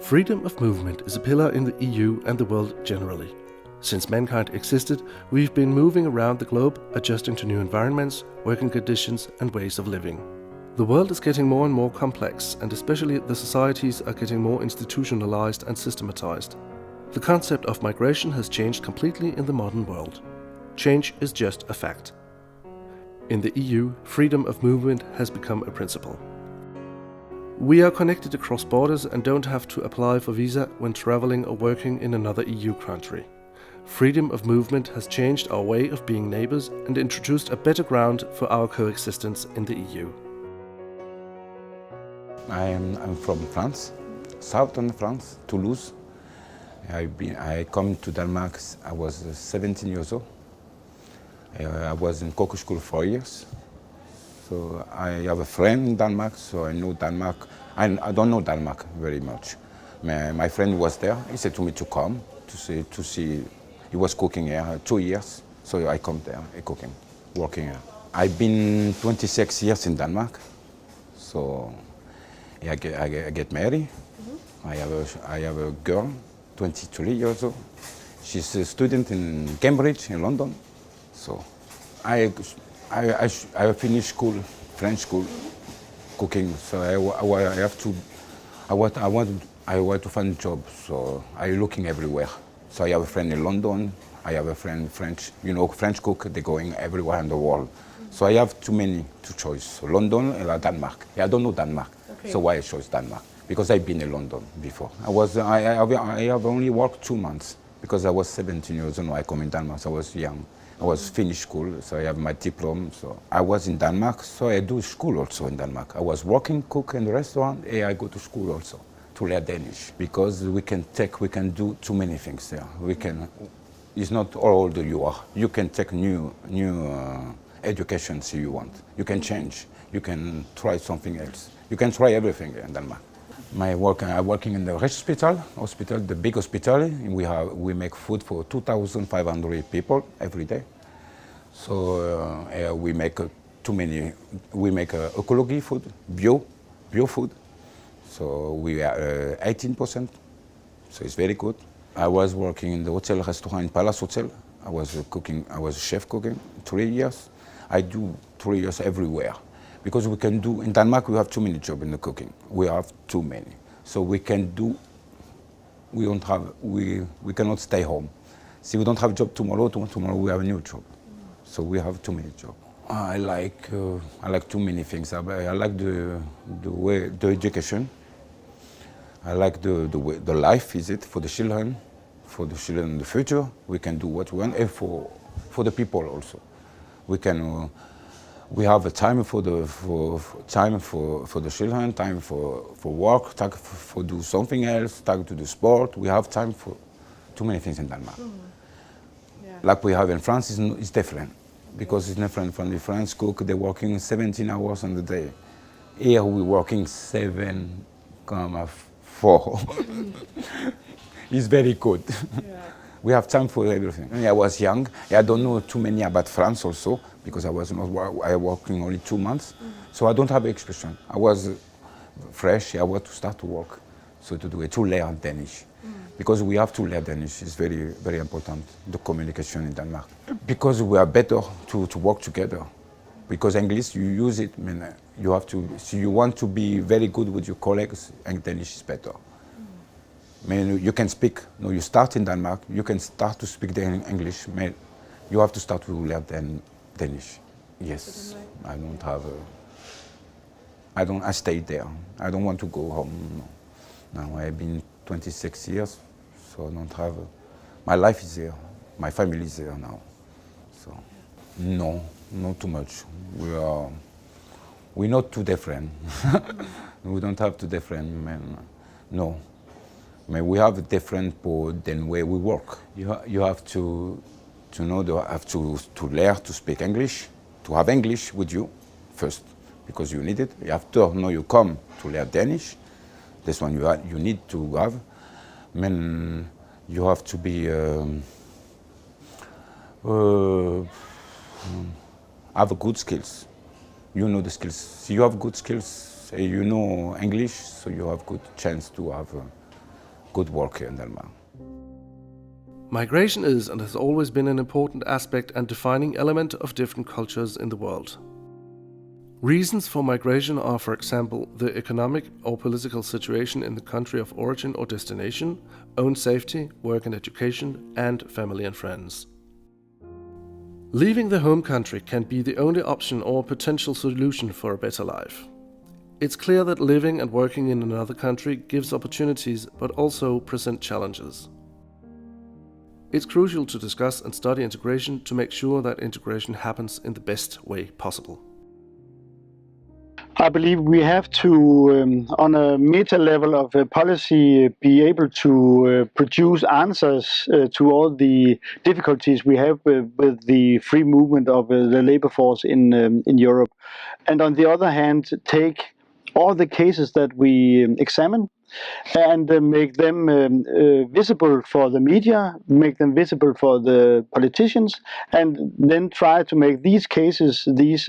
Freedom of movement is a pillar in the EU and the world generally. Since mankind existed, we've been moving around the globe, adjusting to new environments, working conditions and ways of living. The world is getting more and more complex, and especially the societies are getting more institutionalized and systematized. The concept of migration has changed completely in the modern world. Change is just a fact. In the EU, freedom of movement has become a principle. We are connected across borders and don't have to apply for visa when traveling or working in another EU country. Freedom of movement has changed our way of being neighbors and introduced a better ground for our coexistence in the EU. I'm from France, southern France, Toulouse. I come to Denmark, I was 17 years old. I was in cook school 4 years. So I have a friend in Denmark, so I know Denmark. I don't know Denmark very much. My friend was there. He said to me to come to see. He was cooking here 2 years, so I come there cooking, working here. I've been 26 years in Denmark, so I get married. Mm-hmm. I have a girl, 23 years old. She's a student in Cambridge in London. So I finished school, French school, cooking. So I want to find a job. So I'm looking everywhere. So I have a friend in London. I have a friend French. You know, French cook. They're going everywhere in the world. So I have too many to choose. So London and Denmark. I don't know Denmark. Okay. So why I chose Denmark? Because I've been in London before. I have only worked 2 months because I was 17 years old when I come in Denmark. So I was young. I was finished school, so I have my diploma. So I was in Denmark, so I do school also in Denmark. I was working, cook in the restaurant, and I go to school also to learn Danish because we can do too many things there. It's not all that you are. You can take new education if you want. You can change. You can try something else. You can try everything in Denmark. I'm working in the hospital, the big hospital. We make food for 2,500 people every day. So we make We make ecology food, bio food. So we are 18%. So it's very good. I was working in the hotel restaurant in Palace Hotel. I was chef cooking 3 years. I do 3 years everywhere. Because in Denmark we have too many jobs in the cooking. We have too many. So we cannot stay home. See, we don't have a job tomorrow we have a new job. So we have too many jobs. I like too many things. I like the education. I like the life, for the children. For the children in the future, we can do what we want, and for the people also. We have a time for the children, time for work, time for do something else, time to do sport. We have time for too many things in Denmark. Mm-hmm. Yeah. Like we have in France, it's different. Because it's different from the French cook, they're working 17 hours on the day. Here we're working 7.4. It's very good. Yeah. We have time for everything. When I was young, I don't know too many about France also, because I was working only 2 months. Mm-hmm. So I don't have expression. I was fresh, I want to start to work. So to learn Danish. Mm. Because we have to learn Danish, it's very, very important, the communication in Denmark. Because we are better to work together. Because English, you use it, you have to, so you want to be very good with your colleagues, and Danish is better. You can speak, you start in Denmark, you can start to speak English, you have to start to learn Danish. Yes, I stay there. I don't want to go home. No. Now I've been 26 years, so I don't have, my life is here, my family is here now. So, no, not too much. We're not too different. We don't have too different, no. We have a different than way we work. You have to learn to speak English, to have English with you first, because you need it. After you come to learn Danish. This one you need to have. You have to be have good skills. You know the skills. So you have good skills. You know English, so you have good chance to have good work here in Denmark. Migration is and has always been an important aspect and defining element of different cultures in the world. Reasons for migration are, for example, the economic or political situation in the country of origin or destination, own safety, work and education, and family and friends. Leaving the home country can be the only option or potential solution for a better life. It's clear that living and working in another country gives opportunities but also present challenges. It's crucial to discuss and study integration to make sure that integration happens in the best way possible. I believe we have to, on a meta level of policy, be able to produce answers to all the difficulties we have with the free movement of the labor force in Europe. And on the other hand, take all the cases that we examine and make them visible for the media, make them visible for the politicians, and then try to make these cases, these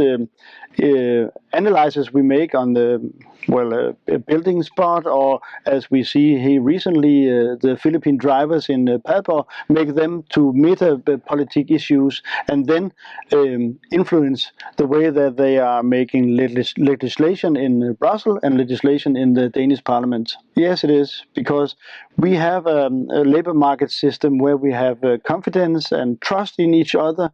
analyses we make on the a building spot, or as we see here recently, the Philippine drivers in Padua, make them to meta politic issues, and then influence the way that they are making legislation in Brussels and legislation in the Danish Parliament. Yes, it is, because we have a labor market system where we have confidence and trust in each other,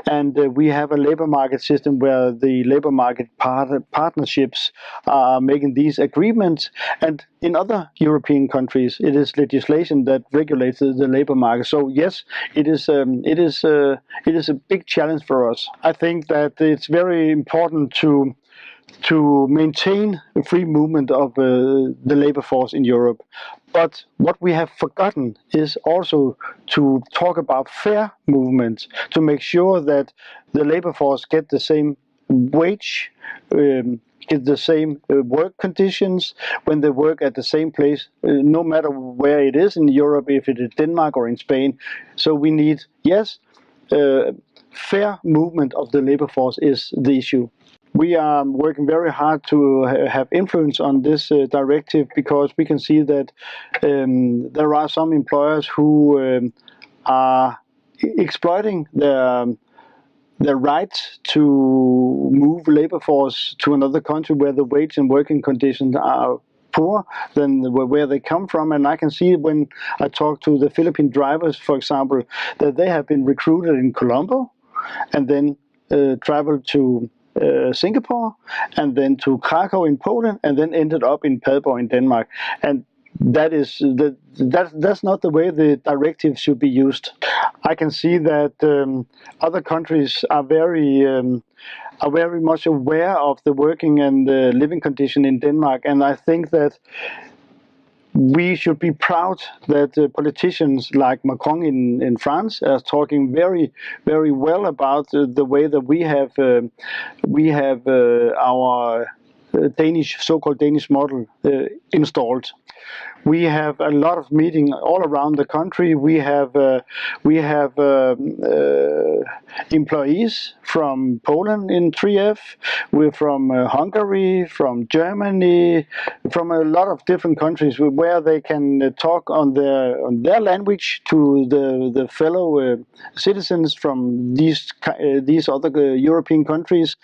and we have a labor market system where the labor market partnerships are making these agreements. And in other European countries, it is legislation that regulates the labor market. So yes, it is a big challenge for us. I think that it's very important to maintain a free movement of the labor force in Europe. But what we have forgotten is also to talk about fair movement, to make sure that the labor force get the same wage, get the same work conditions when they work at the same place, no matter where it is in Europe, if it is Denmark or in Spain. So we need, yes, fair movement of the labor force is the issue. We are working very hard to have influence on this directive, because we can see that there are some employers who are exploiting their right to move labor force to another country where the wage and working conditions are poor than where they come from. And I can see when I talk to the Philippine drivers, for example, that they have been recruited in Colombo and then traveled to Singapore and then to Krakow in Poland and then ended up in Padborg in Denmark. And that's not the way the directive should be used. I can see that other countries are very much aware of the working and living condition in Denmark, and I think that we should be proud that politicians like Macron in France are talking very, very well about the way that we have our Danish, so-called Danish model installed. We have a lot of meetings all around the country. We have employees from Poland in 3F. We're from Hungary, from Germany, from a lot of different countries where they can talk on their language to the fellow citizens from these other European countries.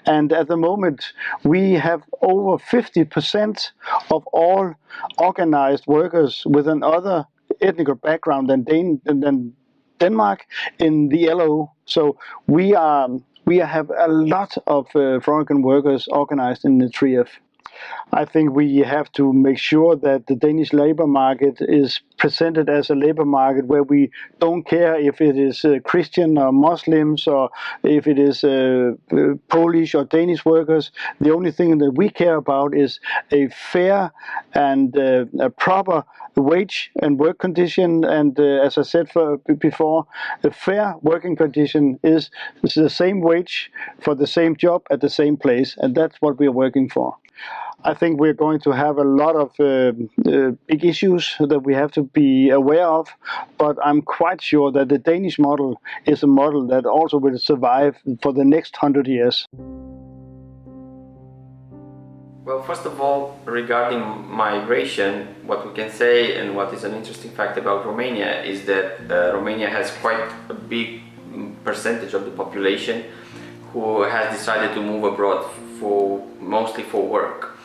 And at the moment, we have over 50% of all organized workers with another ethnic background than Denmark in the LO. So we have a lot of foreign workers organized in the 3F. I think we have to make sure that the Danish labor market is presented as a labor market where we don't care if it is Christian or Muslims or if it is Polish or Danish workers. The only thing that we care about is a fair and a proper wage and work condition. And as I said before, a fair working condition is the same wage for the same job at the same place. And that's what we are working for. I think we're going to have a lot of big issues that we have to be aware of, but I'm quite sure that the Danish model is a model that also will survive for the next 100 years. Well, first of all, regarding migration, what we can say and what is an interesting fact about Romania is that Romania has quite a big percentage of the population who has decided to move abroad mostly for work.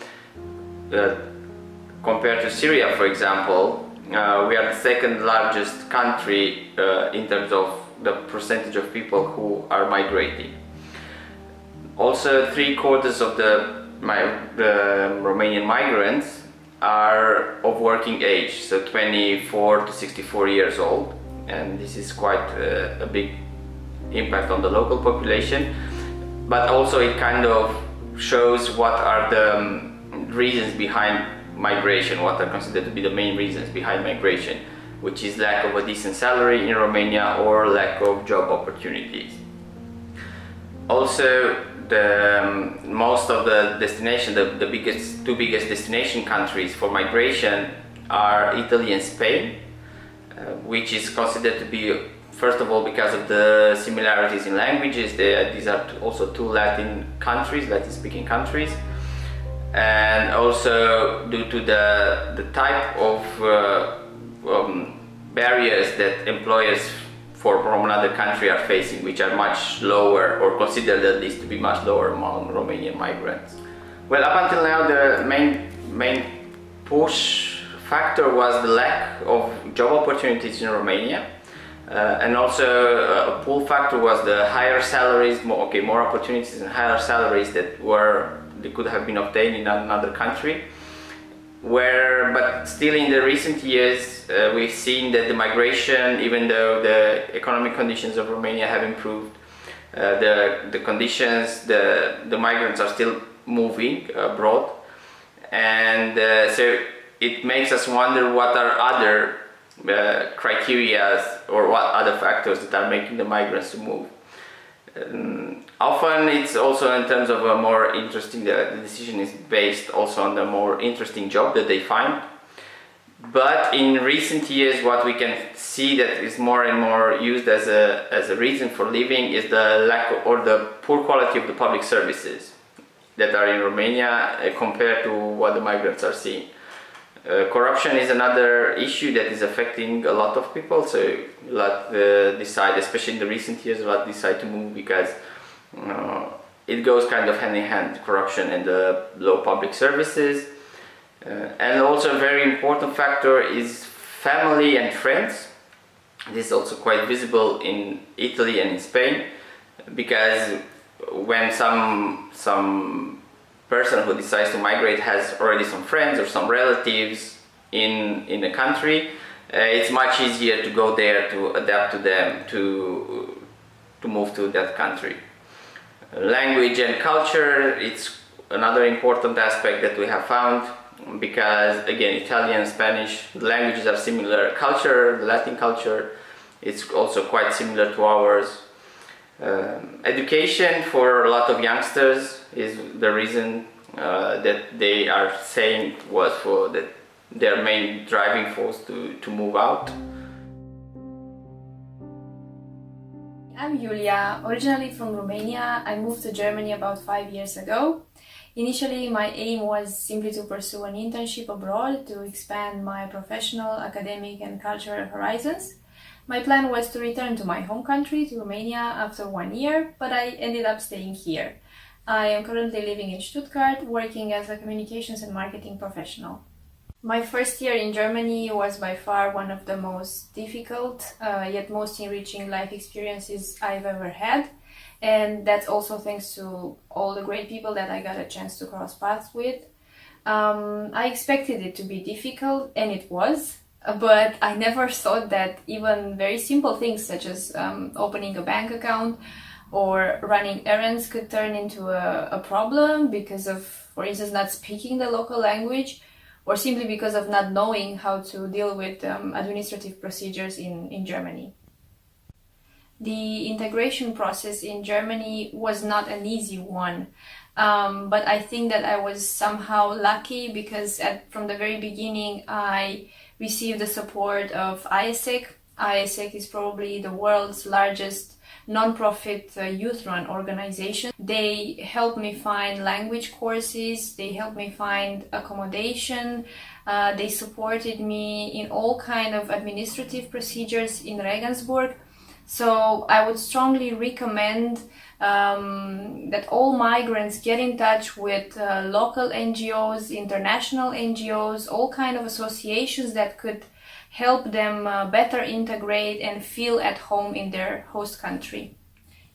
Compared to Syria, for example, we are the second largest country in terms of the percentage of people who are migrating. Also, 3/4 of the Romanian migrants are of working age, so 24 to 64 years old, and this is quite a big impact on the local population, but also it kind of shows what are the reasons behind migration, what are considered to be the main reasons behind migration, which is lack of a decent salary in Romania or lack of job opportunities. Also, most of the destination, the two biggest destination countries for migration are Italy and Spain, which is considered to be, first of all, because of the similarities in languages. These are also two Latin-speaking countries, and also due to the type of barriers that employers from another country are facing, which are much lower, or considered at least to be much lower among Romanian migrants. Well, up until now, the main push factor was the lack of job opportunities in Romania, and also a pull factor was the higher salaries, more opportunities and higher salaries that could have been obtained in another country. But still in the recent years, we've seen that the migration, even though the economic conditions of Romania have improved, the conditions, the migrants are still moving abroad, and so it makes us wonder what are other criteria or what other factors that are making the migrants to move. Often it's also in terms of a more interesting, the decision is based also on the more interesting job that they find. But in recent years, what we can see that is more and more used as a reason for leaving is the lack or the poor quality of the public services that are in Romania compared to what the migrants are seeing. Corruption is another issue that is affecting a lot of people, so a lot decide, especially in the recent years, a lot decide to move because it goes kind of hand in hand, corruption and the low public services. And also a very important factor is family and friends. This is also quite visible in Italy and in Spain, because when some person who decides to migrate has already some friends or some relatives in a country, it's much easier to go there, to adapt to them, to move to that country. Language and culture, it's another important aspect that we have found, because again, Italian and Spanish languages are similar. Culture, the Latin culture, it's also quite similar to ours. Education for a lot of youngsters is the reason that they are saying was for their main driving force to move out. I'm Julia, originally from Romania. I moved to Germany about 5 years ago. Initially, my aim was simply to pursue an internship abroad to expand my professional, academic and cultural horizons. My plan was to return to my home country, to Romania, after 1 year, but I ended up staying here. I am currently living in Stuttgart, working as a communications and marketing professional. My first year in Germany was by far one of the most difficult, yet most enriching life experiences I've ever had. And that's also thanks to all the great people that I got a chance to cross paths with. I expected it to be difficult, and it was. But I never thought that even very simple things such as opening a bank account or running errands could turn into a problem because of, for instance, not speaking the local language, or simply because of not knowing how to deal with administrative procedures in Germany. The integration process in Germany was not an easy one, but I think that I was somehow lucky because from the very beginning I received the support of AVC, AVC is probably the world's largest non-profit youth-run organization. They help me find language courses, they help me find accommodation, they supported me in all kind of administrative procedures in Regensburg. So I would strongly recommend that all migrants get in touch with local NGOs, international NGOs, all kind of associations that could help them better integrate and feel at home in their host country.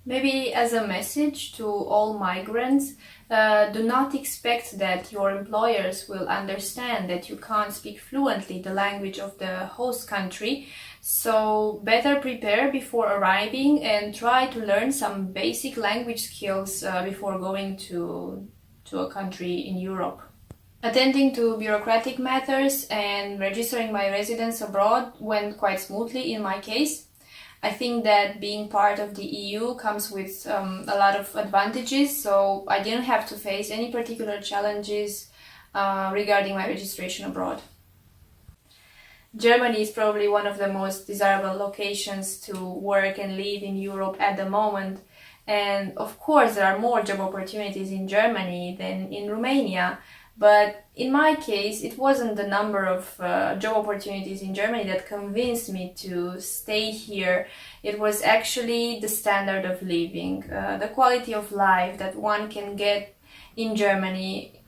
Maybe as a message to all migrants, do not expect that your employers will understand that you can't speak fluently the language of the host country. So better prepare before arriving and try to learn some basic language skills before going to a country in Europe. Attending to bureaucratic matters and registering my residence abroad went quite smoothly in my case. I think that being part of the EU comes with a lot of advantages, so I didn't have to face any particular challenges regarding my registration abroad. Germany is probably one of the most desirable locations to work and live in Europe at the moment. And of course, there are more job opportunities in Germany than in Romania. But in my case, it wasn't the number of job opportunities in Germany that convinced me to stay here. It was actually the standard of living, the quality of life that one can get in Germany,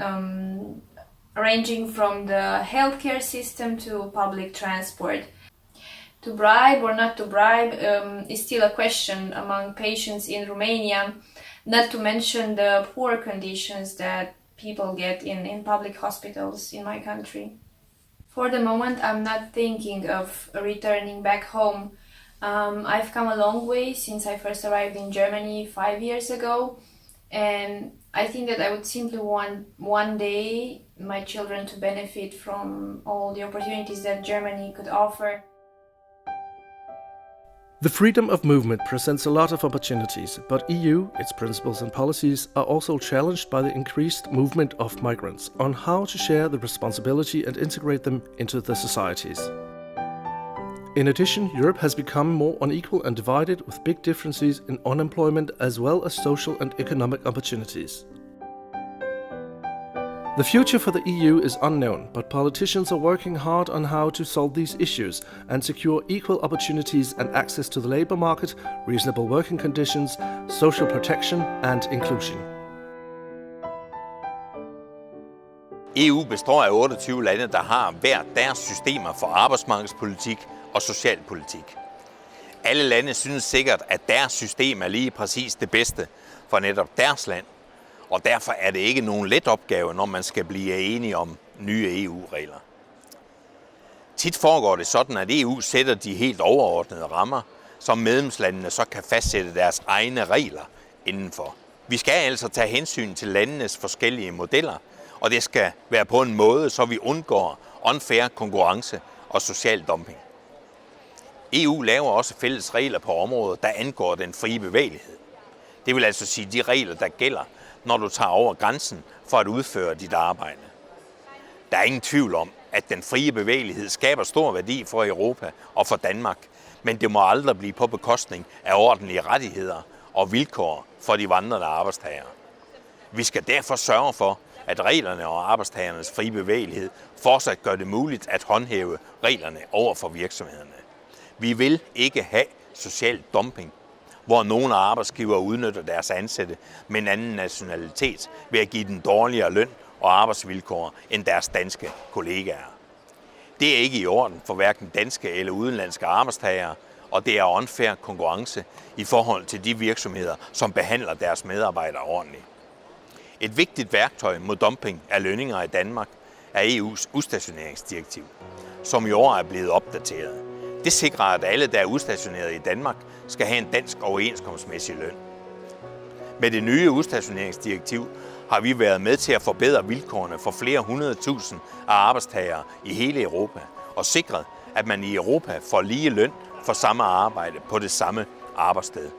ranging from the healthcare system to public transport. To bribe or not to bribe is still a question among patients in Romania, not to mention the poor conditions that people get in public hospitals in my country. For the moment, I'm not thinking of returning back home. I've come a long way since I first arrived in Germany 5 years ago, and I think that I would simply want one day my children to benefit from all the opportunities that Germany could offer. The freedom of movement presents a lot of opportunities, but EU, its principles and policies are also challenged by the increased movement of migrants on how to share the responsibility and integrate them into the societies. In addition, Europe has become more unequal and divided, with big differences in unemployment as well as social and economic opportunities. The future for the EU is unknown, but politicians are working hard on how to solve these issues and secure equal opportunities and access to the labour market, reasonable working conditions, social protection and inclusion. EU består af 28 lande, der har hver deres systemer for arbejdsmarkedspolitik og socialpolitik. Alle lande synes sikkert, at deres system er lige præcis det bedste for netop deres land. Og derfor er det ikke nogen let opgave, når man skal blive enige om nye EU-regler. Tit foregår det sådan, at EU sætter de helt overordnede rammer, som medlemslandene så kan fastsætte deres egne regler indenfor. Vi skal altså tage hensyn til landenes forskellige modeller, og det skal være på en måde, så vi undgår unfair konkurrence og social dumping. EU laver også fælles regler på områder, der angår den frie bevægelighed. Det vil altså sige de regler, der gælder, når du tager over grænsen for at udføre dit arbejde. Der er ingen tvivl om, at den frie bevægelighed skaber stor værdi for Europa og for Danmark, men det må aldrig blive på bekostning af ordentlige rettigheder og vilkår for de vandrende arbejdstagere. Vi skal derfor sørge for, at reglerne og arbejdstagernes frie bevægelighed fortsat gør det muligt at håndhæve reglerne over for virksomhederne. Vi vil ikke have social dumping, hvor nogle arbejdsgivere udnytter deres ansatte med en anden nationalitet ved at give dem dårligere løn og arbejdsvilkår end deres danske kollegaer. Det er ikke i orden for hverken danske eller udenlandske arbejdstagere, og det er unfair konkurrence i forhold til de virksomheder, som behandler deres medarbejdere ordentligt. Et vigtigt værktøj mod dumping af lønninger i Danmark er EU's udstationeringsdirektiv, som i år er blevet opdateret. Det sikrer, at alle, der er udstationeret i Danmark, skal have en dansk overenskomstmæssig løn. Med det nye udstationeringsdirektiv har vi været med til at forbedre vilkårene for flere 100.000 af arbejdstagere i hele Europa og sikret, at man i Europa får lige løn for samme arbejde på det samme arbejdssted.